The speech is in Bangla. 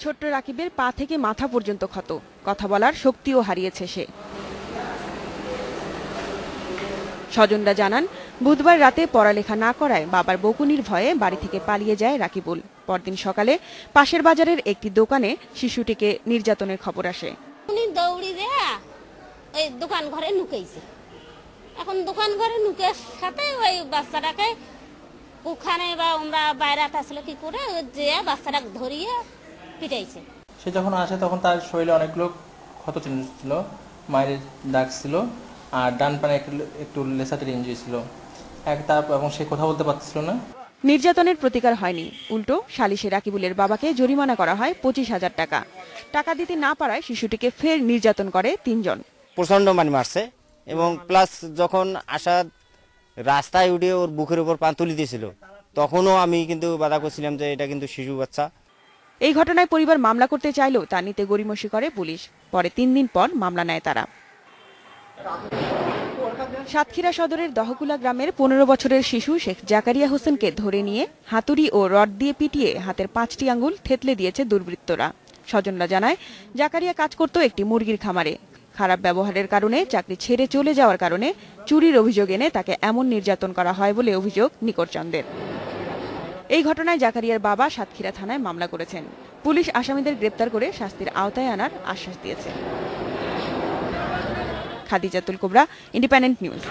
ছোট্ট রাকিবের পা থেকে মাথা পর্যন্ত ক্ষত, কথা বলার শক্তিও হারিয়েছে সে। স্বজনরা জানান, বুধবার রাতে পড়ালেখা না করায় বাবার বকুনির ভয়ে বাড়ি থেকে পালিয়ে যায় রাকিবুল। পরদিন সকালে পাশের বাজারের একটি দোকানে শিশুটিকে নির্যাতনের খবর আসে। উনি দৌড়ি দেয়া ওই দোকান ঘরে নুকাইছে। এখন দোকান ঘরে নুকের সাথে ওই বাচ্চাটাকে ওখানে বা আমরা বাইরে আসলে কি করে যে বাচ্চাটাকে ধরিয়ে পিটাইছে। সে যখন আসে তখন তার শরীরে অনেকগুলো ক্ষত চিহ্ন ছিল, মায়ের দাগ ছিল, আর ডান পানে একটু লেসাটের ইঞ্জুরি ছিল এবং সে কথা বলতে পারছিল না। নির্যাতনের প্রতিকার হয়নি, উল্টো সালিশে রাকিবুলের বাবাকে জরিমানা করা হয় 25,000 টাকা। টাকা দিতে না পারায় শিশুটিকে ফের নির্যাতন করে 3 জন। প্রচন্ড মারছে এবং প্লাস যখন আসাদ রাস্তায় উঠে ওর বুকের উপর পা তুলে দিয়েছিল তখনও আমি কিন্তু বাধা করছিলাম যে এটা কিন্তু শিশু বাচ্চা। এই ঘটনায় পরিবার মামলা করতে চাইলেও তা নিতে গড়িমসি করে পুলিশ। পরে 3 দিন পর মামলা নেয় তারা। সাতক্ষীরা সদরের দহকুলা গ্রামের 15 বছরের শিশু শেখ জাকারিয়া হোসেনকে ধরে নিয়ে হাতুড়ি ও রড দিয়ে পিটিয়ে হাতের 5টি আঙ্গুল থেতলে দিয়েছে দুর্বৃত্তরা। স্বজনরা জানায়, জাকারিয়া কাজ করত একটি মুরগির খামারে। খারাপ ব্যবহারের কারণে চাকরি ছেড়ে চলে যাওয়ার কারণে চুরির অভিযোগ এনে তাকে এমন নির্যাতন করা হয় বলে অভিযোগ নিকটচন্দের। এই ঘটনায় জাকারিয়ার বাবা সাতক্ষীরা থানায় মামলা করেছেন। পুলিশ আসামিদের গ্রেপ্তার করে শাস্তির আওতায় আনার আশ্বাস দিয়েছে। খাদিজাতুল কুবরা, ইন্ডিপেন্ডেন্ট নিউজ।